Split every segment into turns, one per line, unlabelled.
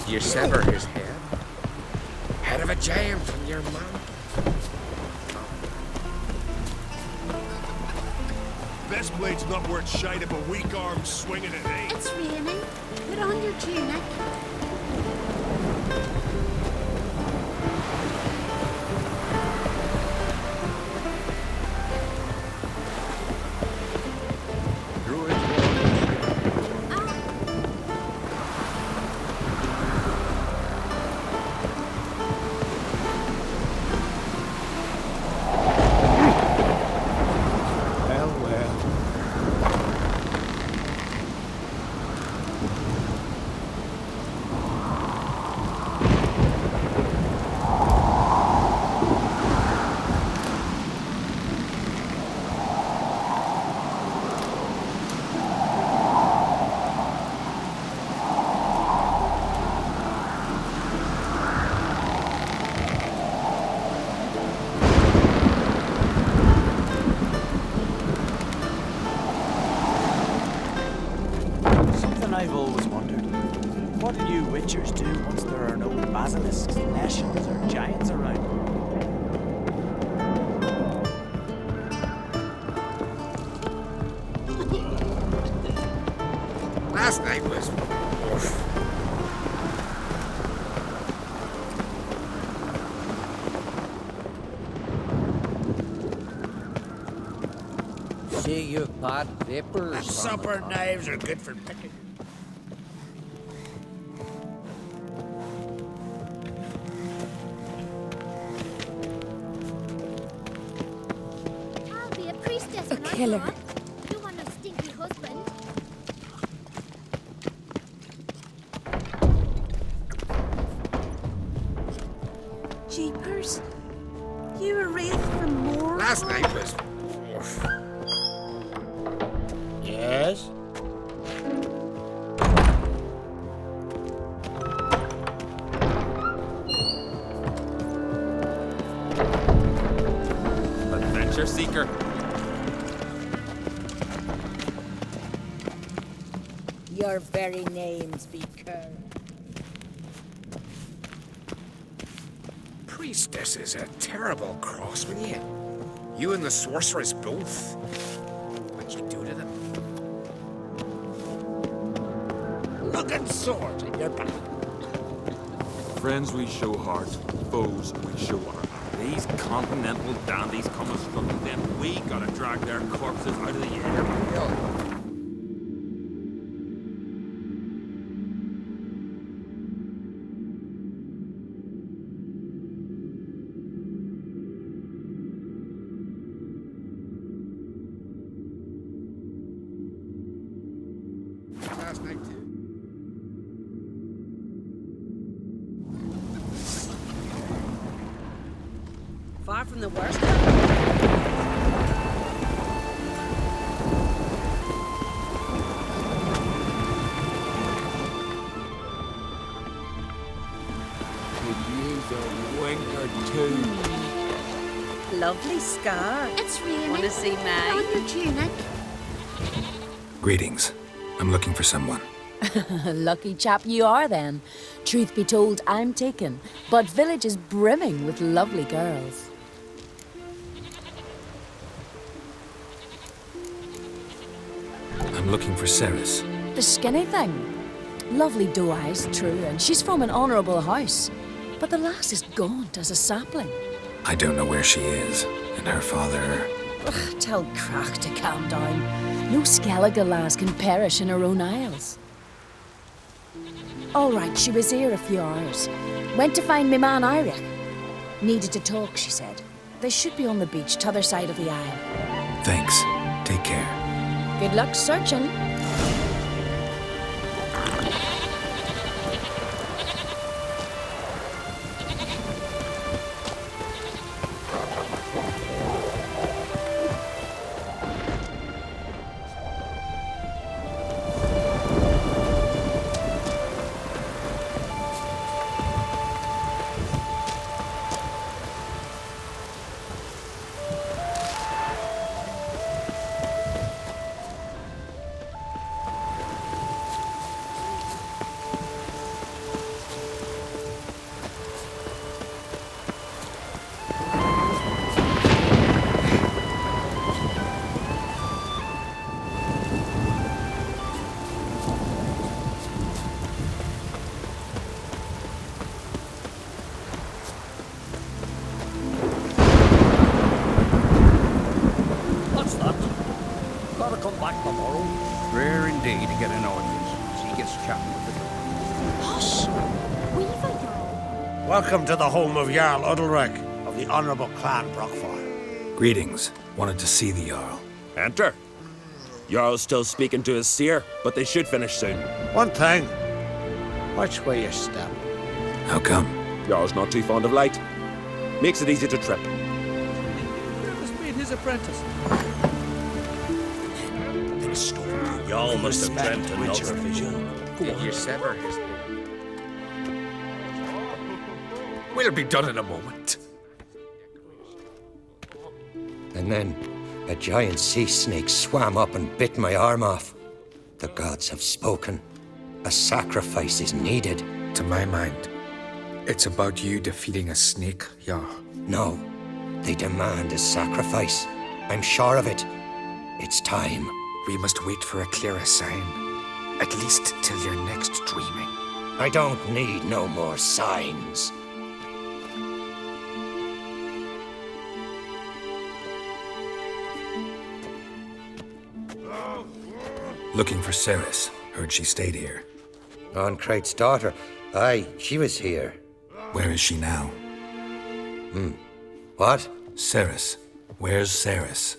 Did you sever his head? Head of a giant from your mouth?
Best blade's not worth shite if a weak arm swinging it, eh?
It's raining. Put on your tunic.
I've always wondered, what do you witchers do once there are no basilisks, nescians, or giants around?
Last night was... oof.
See you pot vapors.
Supper knives are good for picking.
I'll be a priestess.
A killer.
You want a stinky husband?
Jeepers. You a wraith from more?
Last night was... oof.
Yes?
Adventure seeker.
Your very name, speaker.
Priestess is a terrible cross with you. You and the sorceress both. What'd you do to them?
Looking swords in your back.
Friends we show heart, foes we show honor. These continental dandies come us struggling, then we gotta drag their corpses out of the air.
Last night too.
Far from the worst.
Could use a wink or two.
Lovely scar.
It's raining.
Wanna see
Put
mine?
on your tunic.
Greetings. I'm looking for someone.
Lucky chap you are then. Truth be told, I'm taken, but village is brimming with lovely girls.
I'm looking for Cerys.
The skinny thing. Lovely doe eyes, true, and she's from an honourable house. But the lass is gaunt as a sapling.
I don't know where she is, and her father...
Ugh, tell Crack to calm down. No Skellige lass can perish in her own isles. All right, she was here a few hours. Went to find me man Udalryk. Needed to talk, she said. They should be on the beach, t'other side of the isle.
Thanks. Take care.
Good luck searching.
back tomorrow. Rare indeed to get an audience as he gets chatting with the dog.
Hush!
Weaver Jarl.
Welcome to the home of Jarl Udalryk of the Honourable Clan Brockfire.
Greetings. Wanted to see the Jarl.
Enter. Jarl's still speaking to his seer, but they should finish soon.
One thing. Which way you step?
How come?
Jarl's not too fond of light. Makes it easy to trip.
Travis made his apprentice.
Y'all must have dreamt another
vision. Did you sever his... We'll be done in a moment.
And then a giant sea snake swam up and bit my arm off. The gods have spoken. A sacrifice is needed.
To my mind, it's about you defeating a snake, Jarl.
No, they demand a sacrifice. I'm sure of it. It's time.
We must wait for a clearer sign. At least till your next dreaming.
I don't need no more signs.
Looking for Cerys. Heard she stayed here.
Onkrate's daughter. Aye, she was here.
Where is she now?
What?
Cerys. Where's Cerys?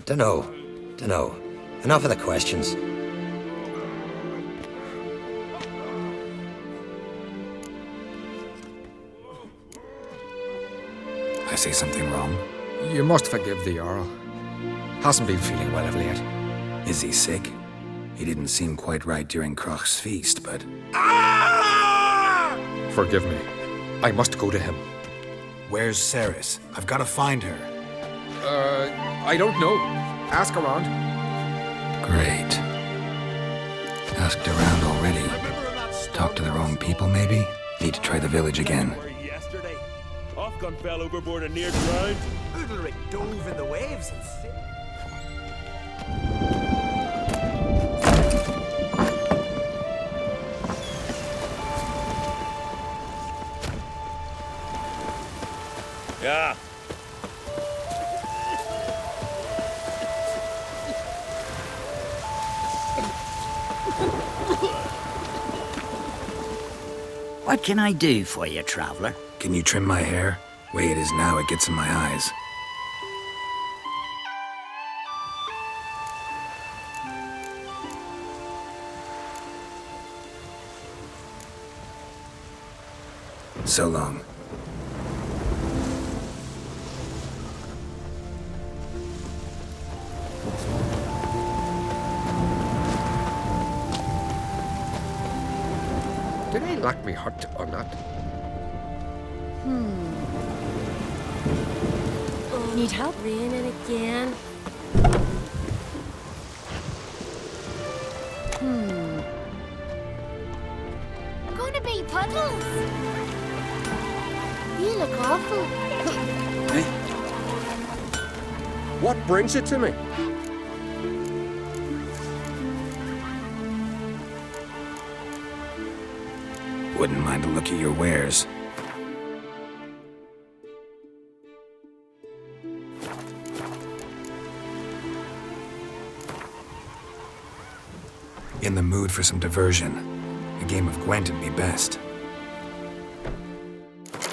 Dunno. Enough of the questions.
I say something wrong?
You must forgive the Jarl. Hasn't been feeling well of late.
Is he sick? He didn't seem quite right during Kroch's feast, but...
Forgive me. I must go to him.
Where's Cerys? I've got to find her.
I don't know. Ask around.
Great. Asked around already. Talk to the wrong people, maybe? Need to try the village again.
Yesterday, Ofcon fell overboard and near drowned.
Udalryk dove in the waves and
Yeah.
What can I do for you, traveler?
Can you trim my hair? Way it is now, it gets in my eyes. So long.
Did I lack me hurt or not?
Need help?
Raining again. Gonna be puddles. You look awful.
What brings it to me?
Wouldn't mind a look at your wares. In the mood for some diversion. A game of Gwent would be best.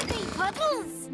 Be puddles.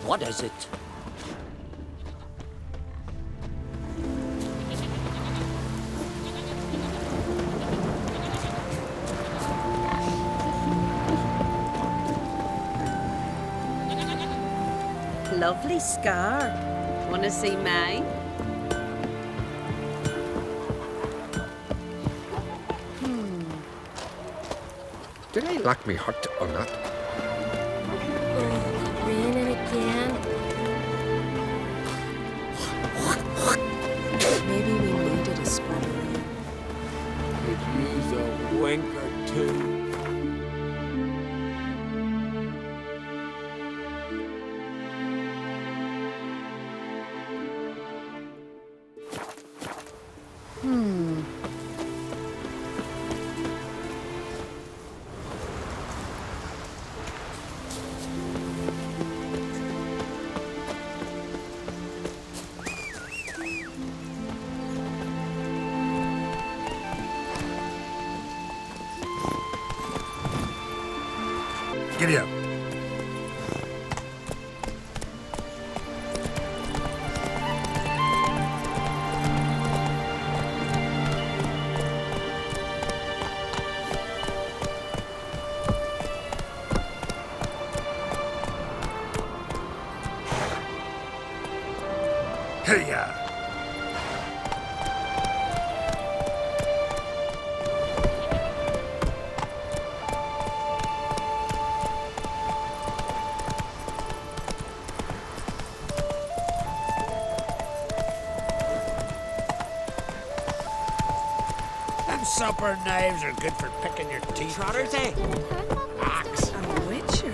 What is it?
Lovely scar. Wanna see mine?
Did I lock me hut or not?
Raining again.
Maybe we needed a spell of rain.
Could use a wink or two.
Giddy up. Hey-ya! Them supper knives are good for picking your teeth.
Trotters, eh?
Axe.
A witcher.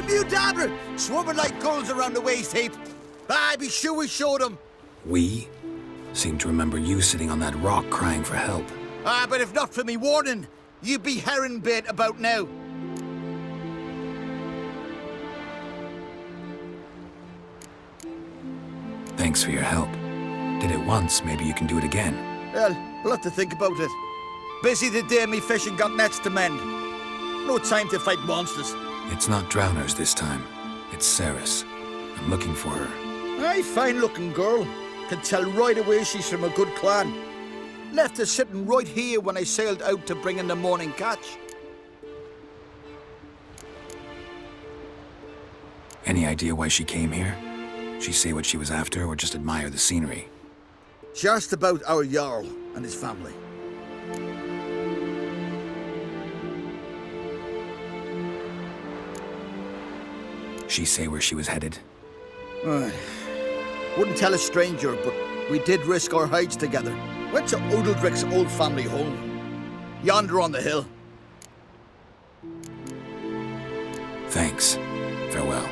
Udalryk! Swarming like gulls around the waste heap. Aye, be sure we showed them.
We seem to remember you sitting on that rock crying for help.
Ah, but if not for me warning, you'd be herring bait about now.
Thanks for your help. Did it once, maybe you can do it again.
Well, we'll have to think about it. Busy the day me fishing got nets to mend. No time to fight monsters.
It's not drowners this time. It's Cerys. I'm looking for her.
Aye, fine-looking girl. Can tell right away she's from a good clan. Left her sitting right here when I sailed out to bring in the morning catch.
Any idea why she came here? She say what she was after or just admire the scenery?
She asked about our Jarl and his family.
She say where she was headed?
Wouldn't tell a stranger, but we did risk our hides together. Went to Udalryk's old family home. Yonder on the hill.
Thanks. Farewell.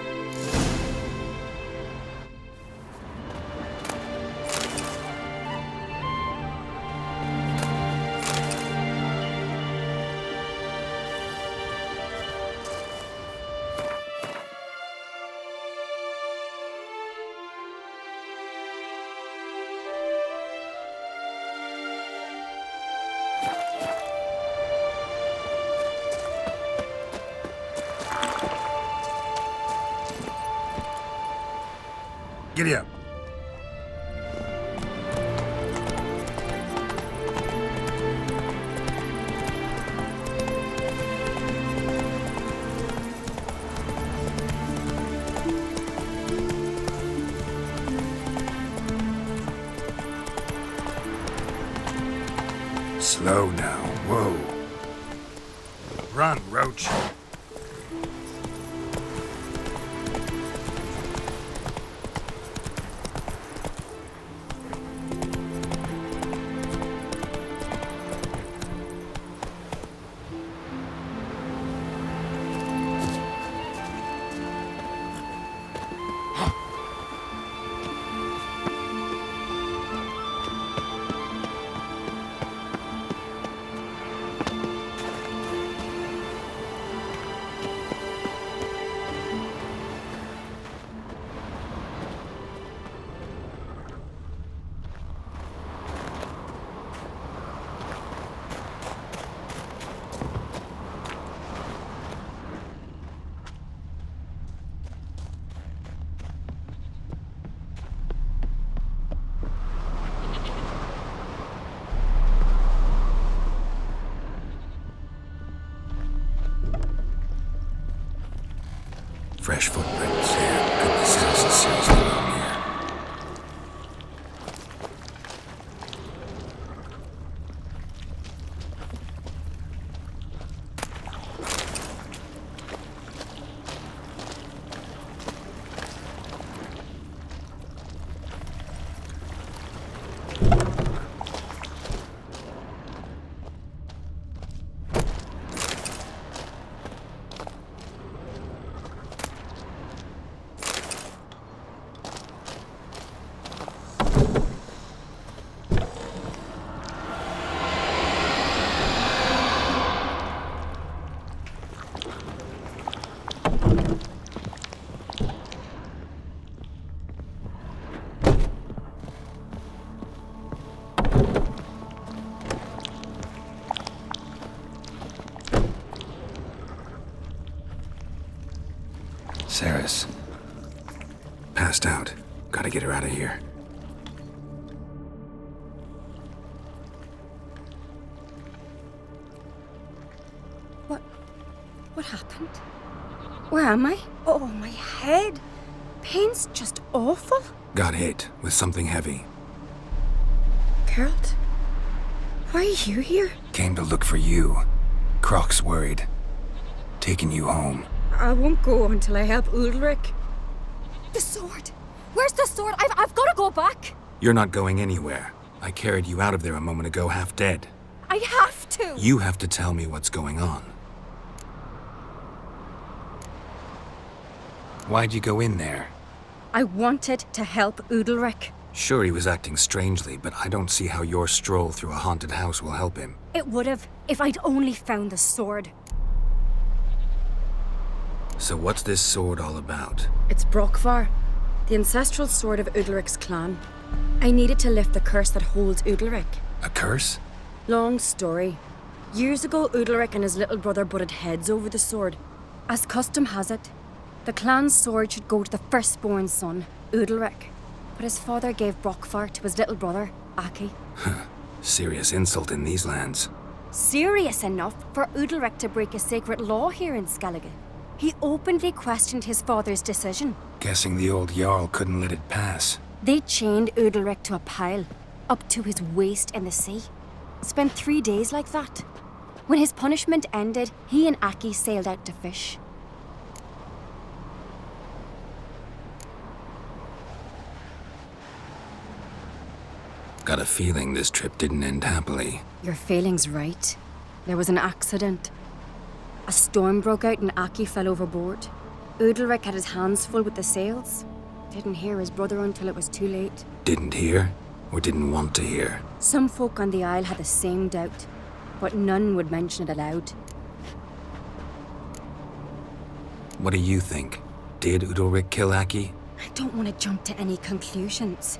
Giddy up. Slow now. Whoa. Run, Roach. Fresh footprints. Yeah, goodness, house is seriously wrong here. Cerys. Passed out. Gotta get her out of here.
What happened? Where am I? Oh, my head. Pain's just awful.
Got hit with something heavy.
Geralt? Why are you here?
Came to look for you. Croc's worried. Taking you home.
I won't go until I help Udalryk.
The sword! Where's the sword? I've got to go back!
You're not going anywhere. I carried you out of there a moment ago half dead.
I have to!
You have to tell me what's going on. Why'd you go in there?
I wanted to help Udalryk.
Sure, he was acting strangely, but I don't see how your stroll through a haunted house will help him.
It would have, if I'd only found the sword.
So what's this sword all about?
It's Brokvar, the ancestral sword of Udalryk's clan. I needed to lift the curse that holds Udalryk.
A curse?
Long story. Years ago, Udalryk and his little brother butted heads over the sword. As custom has it, the clan's sword should go to the firstborn son, Udalryk. But his father gave Brokvar to his little brother, Aki.
Serious insult in these lands.
Serious enough for Udalryk to break a sacred law here in Skellige. He openly questioned his father's decision.
Guessing the old Jarl couldn't let it pass.
They chained Udalryk to a pile, up to his waist in the sea. Spent 3 days like that. When his punishment ended, he and Aki sailed out to fish.
Got a feeling this trip didn't end happily.
Your feeling's right. There was an accident. A storm broke out and Aki fell overboard. Udalryk had his hands full with the sails. Didn't hear his brother until it was too late.
Didn't hear? Or didn't want to hear?
Some folk on the Isle had the same doubt, but none would mention it aloud.
What do you think? Did Udalryk kill Aki?
I don't want to jump to any conclusions.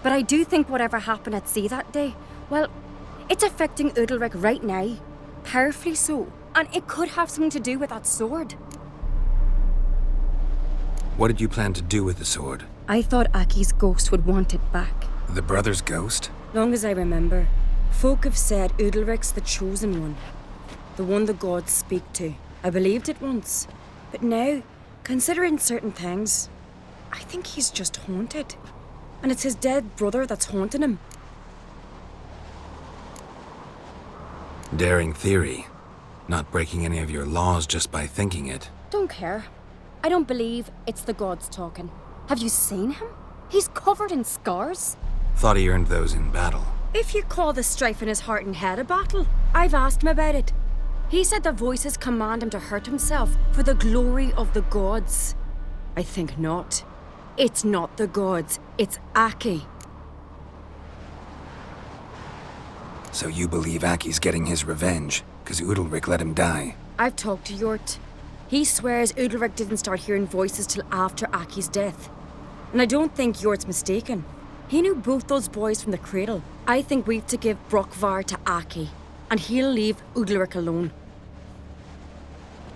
But I do think whatever happened at sea that day, well, it's affecting Udalryk right now. Powerfully so. And it could have something to do with that sword.
What did you plan to do with the sword?
I thought Aki's ghost would want it back.
The brother's ghost?
Long as I remember, folk have said Udalryk's the chosen one. The one the gods speak to. I believed it once. But now, considering certain things, I think he's just haunted. And it's his dead brother that's haunting him.
Daring theory. Not breaking any of your laws just by thinking it.
Don't care. I don't believe it's the gods talking. Have you seen him? He's covered in scars.
Thought he earned those in battle.
If you call the strife in his heart and head a battle, I've asked him about it. He said the voices command him to hurt himself for the glory of the gods. I think not. It's not the gods, it's Aki.
So you believe Aki's getting his revenge, because Udalryk let him die?
I've talked to Yort. He swears Udalryk didn't start hearing voices till after Aki's death. And I don't think Yort's mistaken. He knew both those boys from the cradle. I think we've to give Brokvar to Aki, and he'll leave Udalryk alone.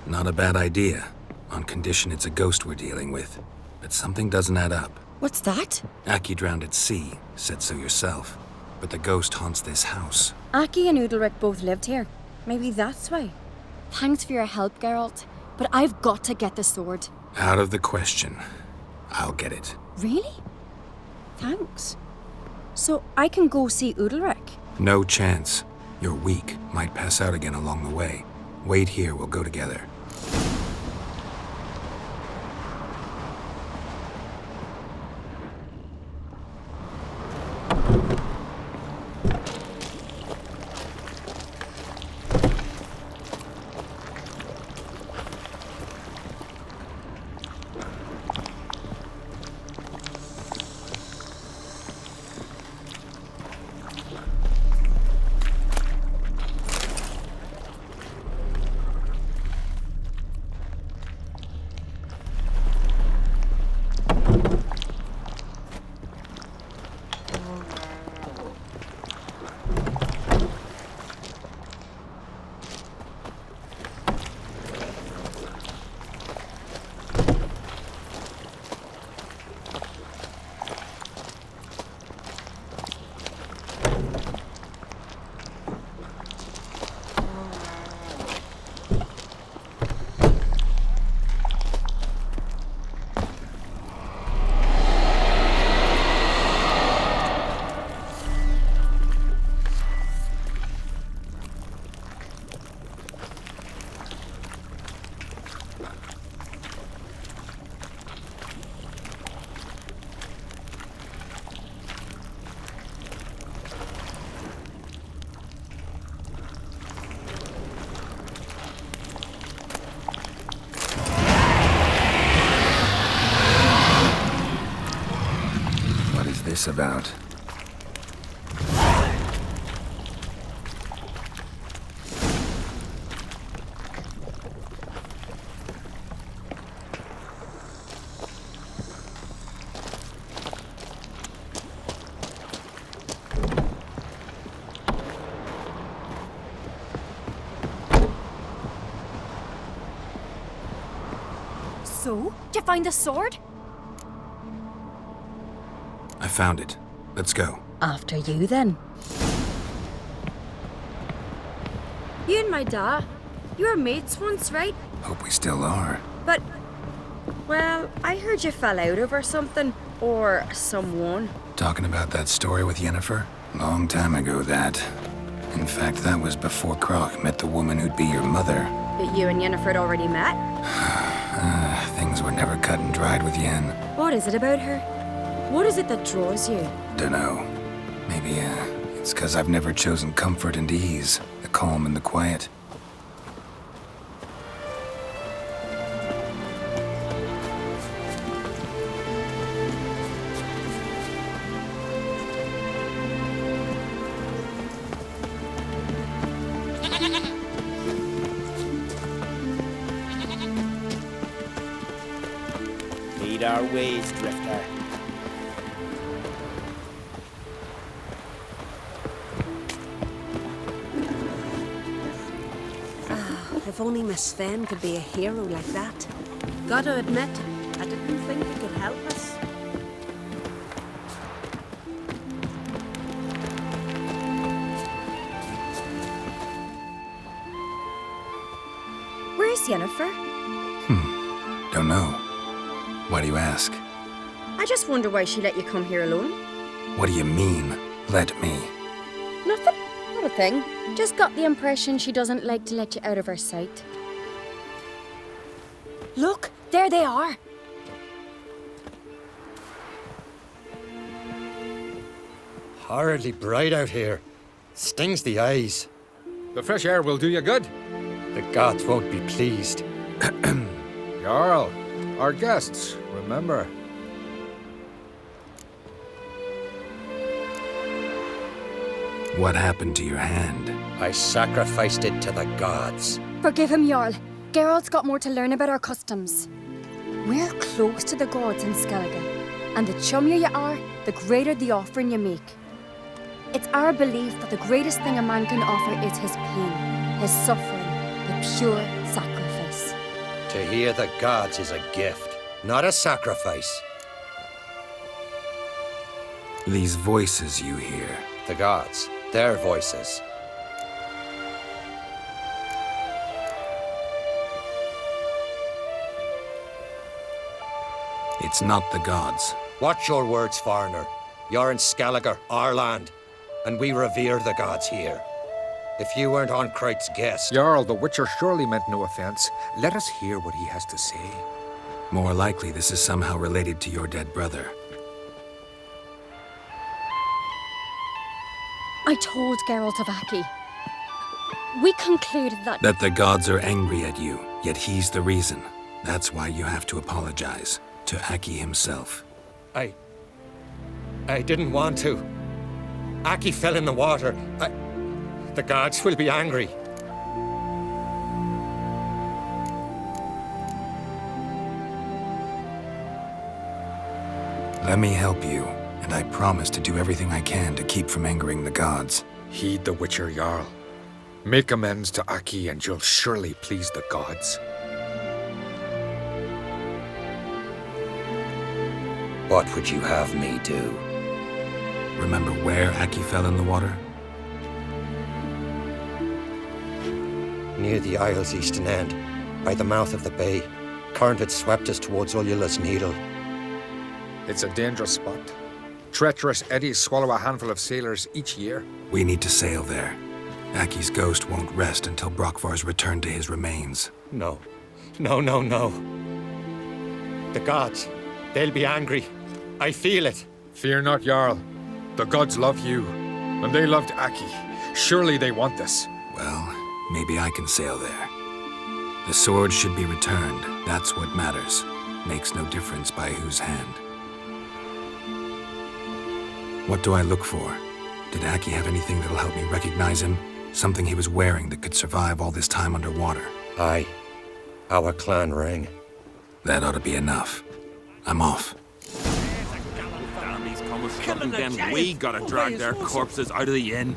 Not a bad idea, on condition it's a ghost we're dealing with. But something doesn't add up.
What's that?
Aki drowned at sea, said so yourself. But the ghost haunts this house.
Aki and Udalryk both lived here. Maybe that's why. Thanks for your help, Geralt. But I've got to get the sword.
Out of the question. I'll get it.
Really? Thanks. So I can go see Udalryk?
No chance. You're weak. Might pass out again along the way. Wait here, we'll go together. About.
So, did you find the sword?
I found it. Let's go.
After you, then. You and my dad, you were mates once, right?
Hope we still are.
But, well, I heard you fell out over something. Or someone.
Talking about that story with Yennefer? Long time ago, that. In fact, that was before Croc met the woman who'd be your mother.
But you and Yennefer had already met?
Things were never cut and dried with Yen.
What is it about her? What is it that draws you?
Dunno. Maybe, it's 'cause I've never chosen comfort and ease, the calm and the quiet.
Lead our ways, Drifter.
If only Miss Sven could be a hero like that. Gotta admit, I didn't think he could help us.
Where's Yennefer?
Don't know. Why do you ask?
I just wonder why she let you come here alone.
What do you mean, let me?
Nothing. Not a thing. Just got the impression she doesn't like to let you out of her sight. Look, there they are.
Horridly bright out here. Stings the eyes.
The fresh air will do you good.
The gods won't be pleased.
Jarl, our guests, remember.
What happened to your hand?
I sacrificed it to the gods.
Forgive him, Jarl. Geralt's got more to learn about our customs. We're close to the gods in Skellige, and the chummier you are, the greater the offering you make. It's our belief that the greatest thing a man can offer is his pain, his suffering, the pure sacrifice.
To hear the gods is a gift, not a sacrifice.
These voices you hear.
The gods, their voices.
It's not the gods.
Watch your words, foreigner. You're in Skellige, our land, and we revere the gods here. If you weren't on Kright's guest...
Jarl, the Witcher surely meant no offense. Let us hear what he has to say.
More likely this is somehow related to your dead brother.
I told Geralt of Aki. We concluded that...
That the gods are angry at you, yet he's the reason. That's why you have to apologize. To Aki himself.
I didn't want to. Aki fell in the water. The gods will be angry.
Let me help you, and I promise to do everything I can to keep from angering the gods.
Heed the Witcher, Jarl. Make amends to Aki and you'll surely please the gods.
What would you have me do?
Remember where Aki fell in the water?
Near the Isle's eastern end, by the mouth of the bay. Current had swept us towards Ullula's Needle.
It's a dangerous spot. Treacherous eddies swallow a handful of sailors each year.
We need to sail there. Aki's ghost won't rest until Brokvar's returned to his remains.
No. No. The gods, they'll be angry. I feel it.
Fear not, Jarl. The gods love you, and they loved Aki. Surely they want this.
Well, maybe I can sail there. The sword should be returned. That's what matters. Makes no difference by whose hand. What do I look for? Did Aki have anything that'll help me recognize him? Something he was wearing that could survive all this time underwater?
Aye. Our clan ring.
That ought to be enough. I'm off.
And then we gotta drag their corpses out of the inn.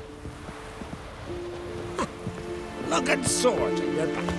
Look at sword in your back.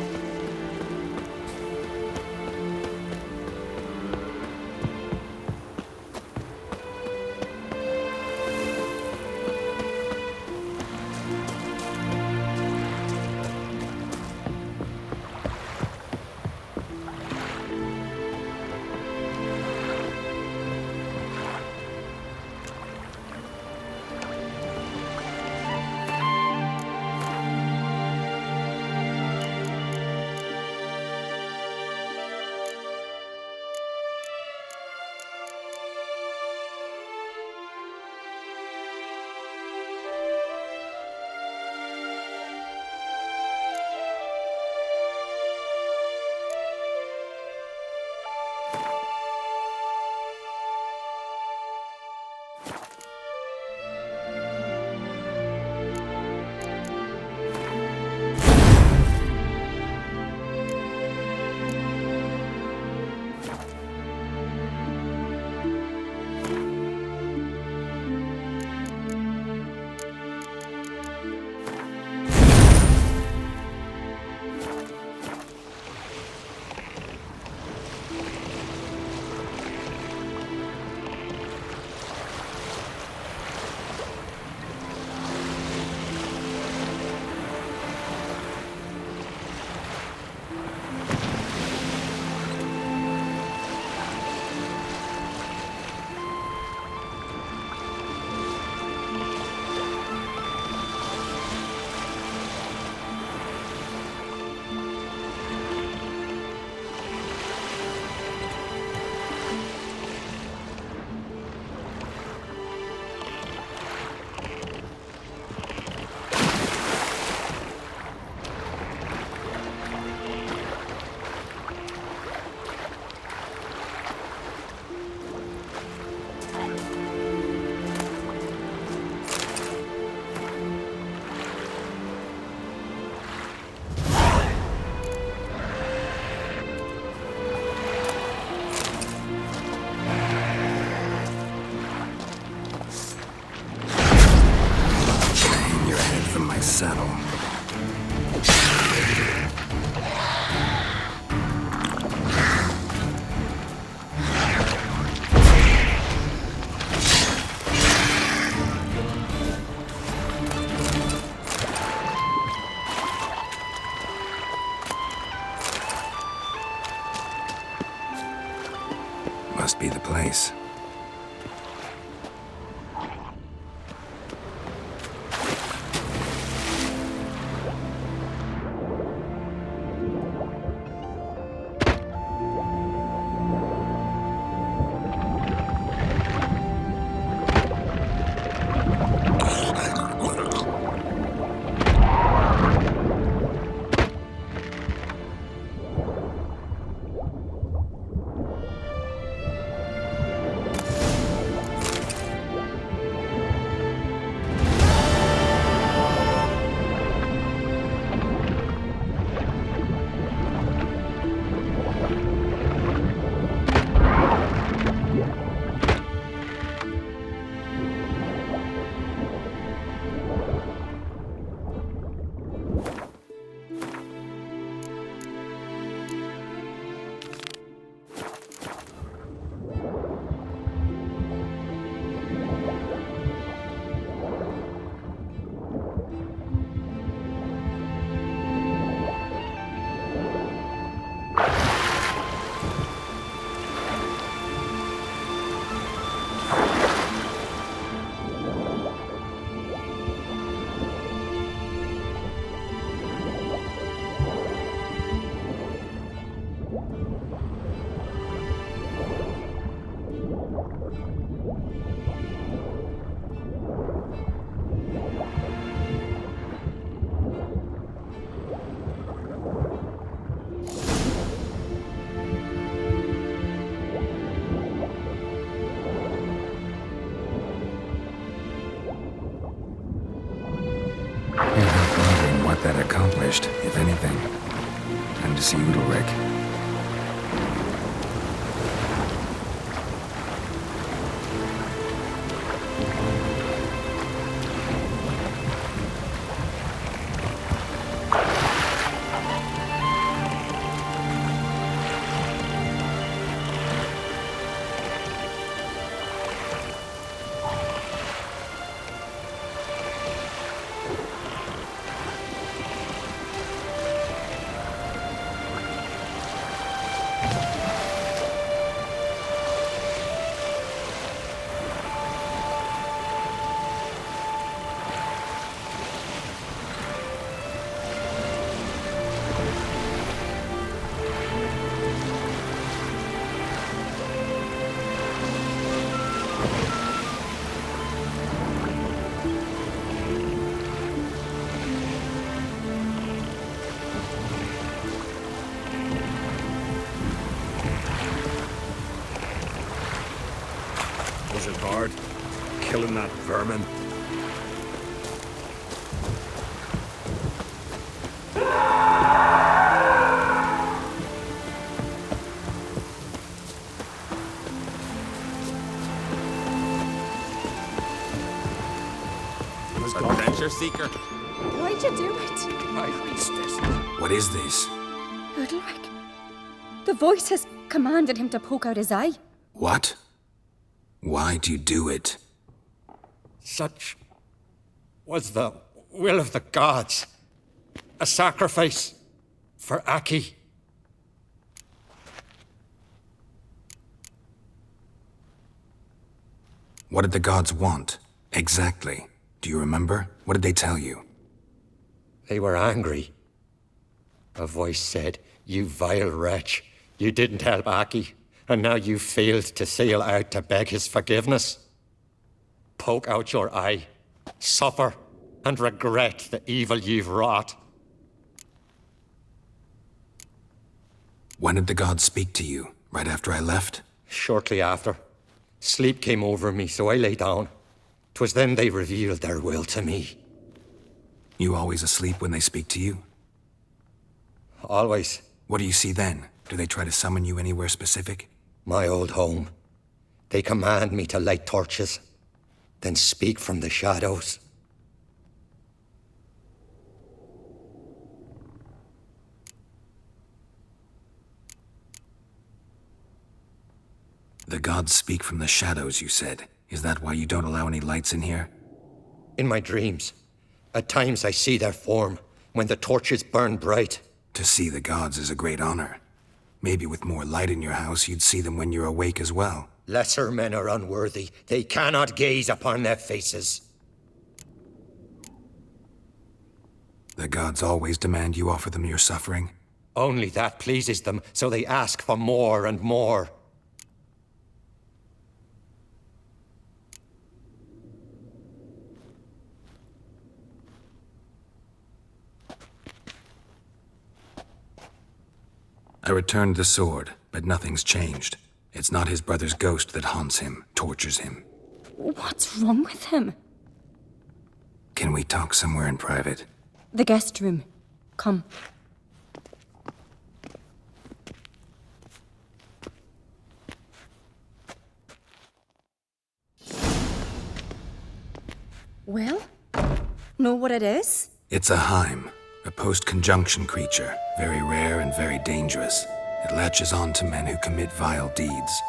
Must be the place. That accomplished, if anything. And to see Udalryk.
Was it hard? Killing that vermin?
Adventure seeker.
Why'd you do it?
My priestess.
What is this?
Udalryk. The voice has commanded him to poke out his eye.
What? Why'd you do it?
Such was the will of the gods. A sacrifice for Aki.
What did the gods want? Exactly. Do you remember? What did they tell you?
They were angry. A voice said, "You vile wretch, you didn't help Aki, and now you failed to sail out to beg his forgiveness. Poke out your eye, suffer, and regret the evil you've wrought."
When did the gods speak to you? Right after I left?
Shortly after. Sleep came over me, so I lay down. 'Twas then they revealed their will to me.
You always asleep when they speak to you?
Always.
What do you see then? Do they try to summon you anywhere specific?
My old home. They command me to light torches, then speak from the shadows.
The gods speak from the shadows, you said. Is that why you don't allow any lights in here?
In my dreams. At times I see their form, when the torches burn bright.
To see the gods is a great honor. Maybe with more light in your house, you'd see them when you're awake as well.
Lesser men are unworthy. They cannot gaze upon their faces.
The gods always demand you offer them your suffering?
Only that pleases them, so they ask for more and more.
I returned the sword, but nothing's changed. It's not his brother's ghost that haunts him, tortures him.
What's wrong with him?
Can we talk somewhere in private?
The guest room. Come. Well, know what it is?
It's a Hyme, a post-conjunction creature, very rare and very dangerous. It latches on to men who commit vile deeds.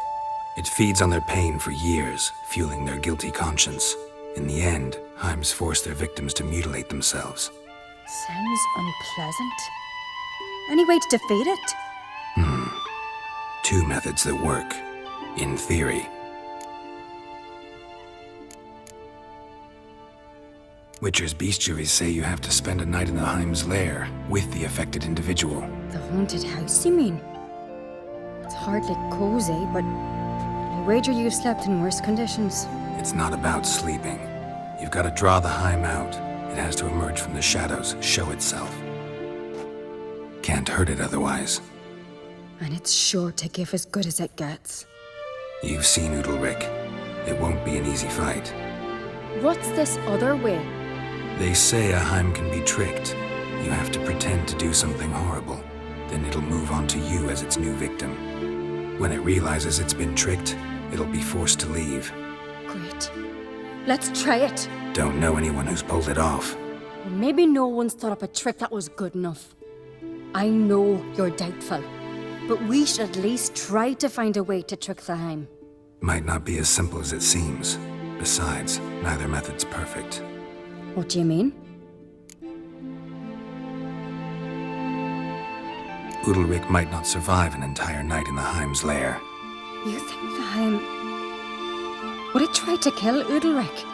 It feeds on their pain for years, fueling their guilty conscience. In the end, Hymes force their victims to mutilate themselves.
Sounds unpleasant. Any way to defeat it?
Two methods that work, in theory. Witcher's bestiaries say you have to spend a night in the Hyme's lair with the affected individual.
The haunted house, you mean? It's hardly cozy, but I wager you've slept in worse conditions.
It's not about sleeping. You've got to draw the Hyme out. It has to emerge from the shadows, show itself. Can't hurt it otherwise.
And it's sure to give as good as it gets.
You've seen Udalryk. It won't be an easy fight.
What's this other way?
They say a Hyme can be tricked. You have to pretend to do something horrible. Then it'll move on to you as its new victim. When it realizes it's been tricked, it'll be forced to leave.
Great. Let's try it.
Don't know anyone who's pulled it off.
Well, maybe no one's thought up a trick that was good enough. I know you're doubtful, but we should at least try to find a way to trick the Hyme.
Might not be as simple as it seems. Besides, neither method's perfect.
What do you mean?
Udalryk might not survive an entire night in the Hyme's lair.
You think the Hyme... Would it try to kill Udalryk?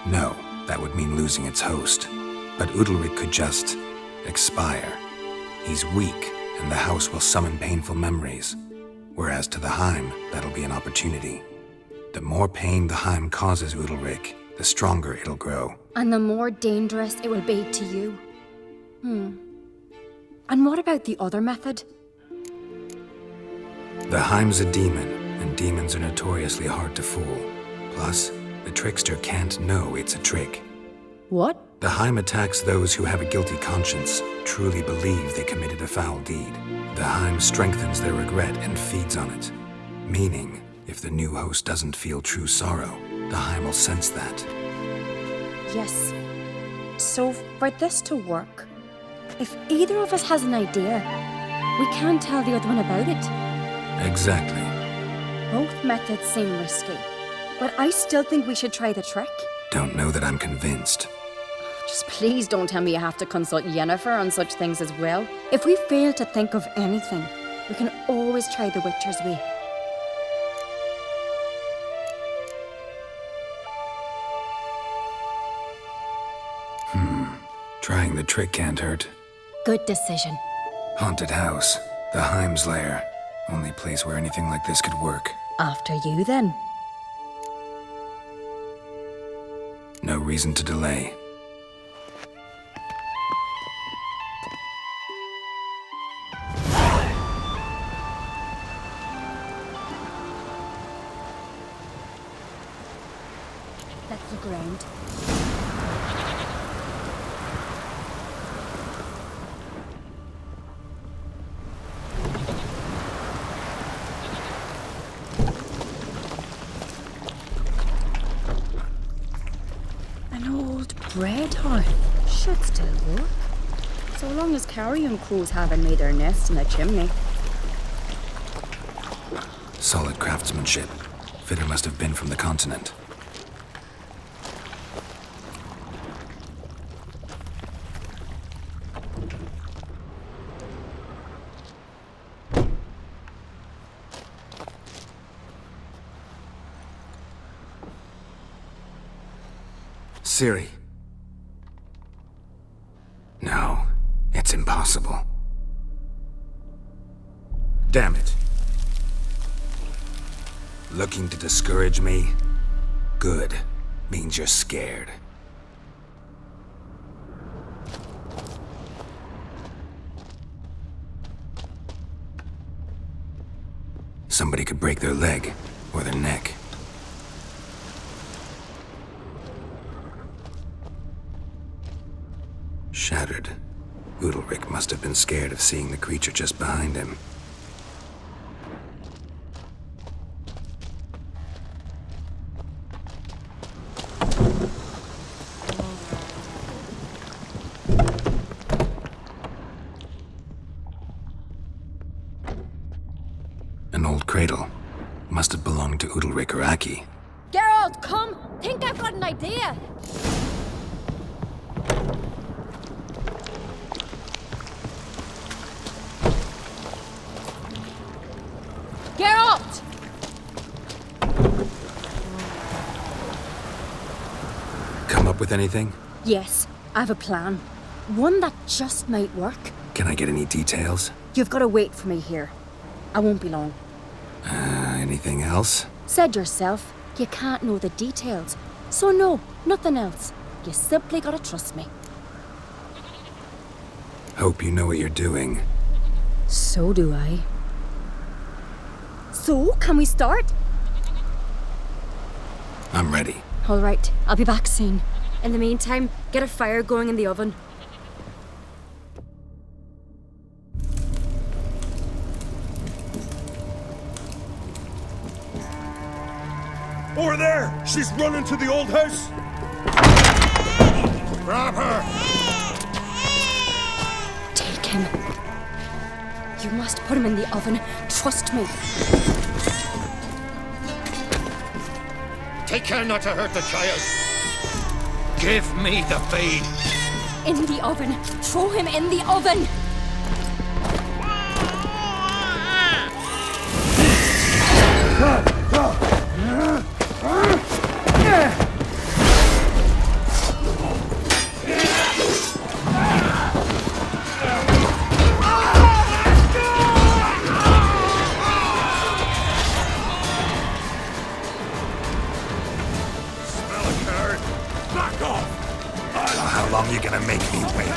No, that would mean losing its host. But Udalryk could just... expire. He's weak, and the house will summon painful memories. Whereas to the Hyme, that'll be an opportunity. The more pain the Hyme causes Udalryk, the stronger it'll grow.
And the more dangerous it will be to you. And what about the other method?
The Hyme's a demon, and demons are notoriously hard to fool. Plus, the trickster can't know it's a trick.
What?
The Hyme attacks those who have a guilty conscience, truly believe they committed a foul deed. The Hyme strengthens their regret and feeds on it. Meaning, if the new host doesn't feel true sorrow, the Hyme will sense that.
Yes. So, for this to work, if either of us has an idea, we can tell the other one about it.
Exactly.
Both methods seem risky, but I still think we should try the trick.
Don't know that I'm convinced.
Just please don't tell me you have to consult Yennefer on such things as well. If we fail to think of anything, we can always try the Witcher's way.
Trying the trick can't hurt.
Good decision.
Haunted house. The Hyme's lair. Only place where anything like this could work.
After you, then.
No reason to delay.
Let's look around. Bread hearth should still work. So long as carrion crows haven't made their nest in a chimney.
Solid craftsmanship. Fitter must have been from the continent. Ciri. No, it's impossible. Damn it. Looking to discourage me? Good. Means you're scared. Somebody could break their leg, or their neck. Shattered. Udalryk must have been scared of seeing the creature just behind him. An old cradle. Must have belonged to Udalryk or Aki.
Geralt, come! Think I've got an idea! Geralt!
Come up with anything?
Yes, I have a plan. One that just might work.
Can I get any details?
You've got to wait for me here. I won't be long.
Anything else?
Said yourself, you can't know the details. So no, nothing else. You simply gotta trust me.
Hope you know what you're doing.
So do I. So, can we start?
I'm ready.
All right, I'll be back soon. In the meantime, get a fire going in the oven.
Over there! She's running to the old house! Grab her!
Take him. You must put him in the oven. Trust me.
Take care not to hurt the child. Give me the feed.
In the oven. Throw him in the oven.
How long you gonna make me wait?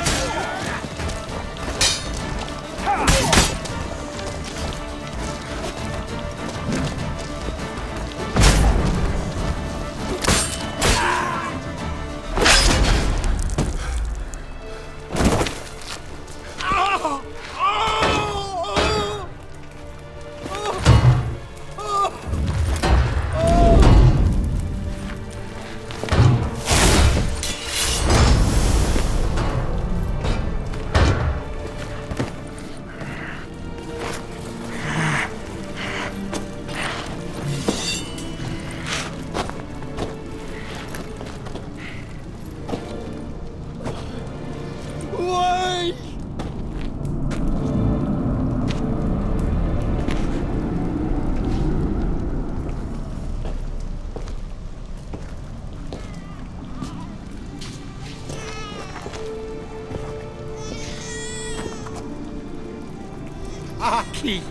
Aki!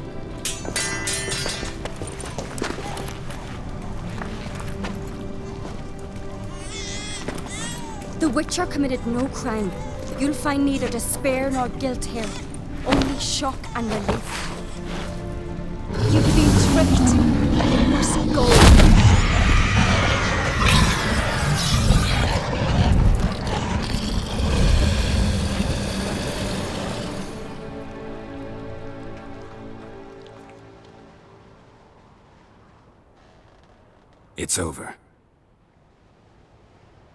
The Witcher committed no crime. You'll find neither despair nor guilt here. Only shock and relief. You've been tricked. You must go.
It's over.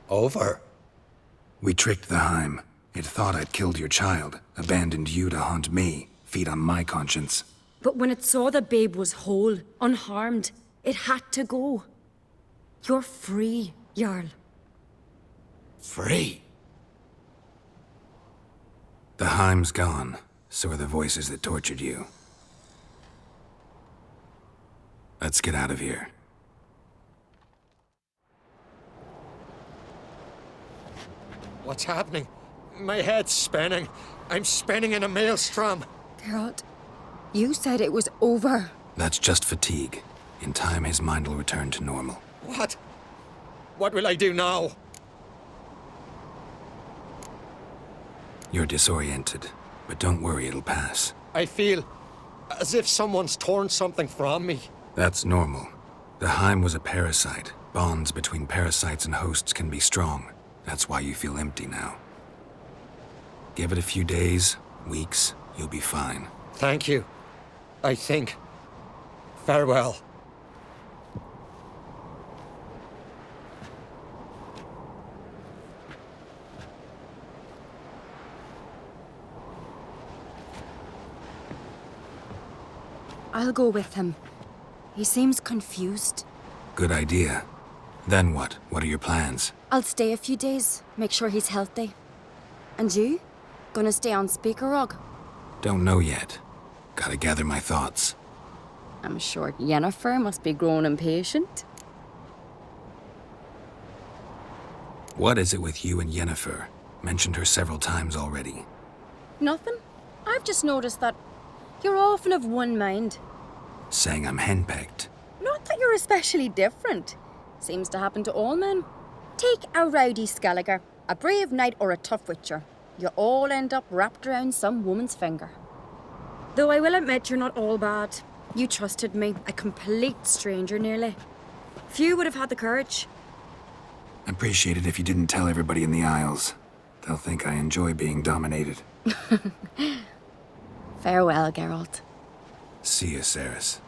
Over?
We tricked the Hyme. It thought I'd killed your child, abandoned you to haunt me, feed on my conscience.
But when it saw the babe was whole, unharmed, it had to go. You're free, Jarl.
Free?
The Hyme's gone, so are the voices that tortured you. Let's get out of here.
What's happening? My head's spinning. I'm spinning in a maelstrom.
Geralt, you said it was over.
That's just fatigue. In time, his mind will return to normal.
What? What will I do now?
You're disoriented, but don't worry, it'll pass.
I feel as if someone's torn something from me.
That's normal. The Hyme was a parasite. Bonds between parasites and hosts can be strong. That's why you feel empty now. Give it a few days, weeks, you'll be fine.
Thank you. I think. Farewell.
I'll go with him. He seems confused.
Good idea. Then what? What are your plans?
I'll stay a few days, make sure he's healthy. And you? Gonna stay on Speaker Rog?
Don't know yet. Gotta gather my thoughts.
I'm sure Yennefer must be growing impatient.
What is it with you and Yennefer? Mentioned her several times already.
Nothing. I've just noticed that you're often of one mind.
Saying I'm henpecked.
Not that you're especially different. Seems to happen to all men. Take a rowdy Skellige, a brave knight or a tough witcher. You all end up wrapped around some woman's finger. Though I will admit you're not all bad. You trusted me, a complete stranger nearly. Few would have had the courage.
I'd appreciate it if you didn't tell everybody in the Isles. They'll think I enjoy being dominated.
Farewell, Geralt.
See you, Cerys.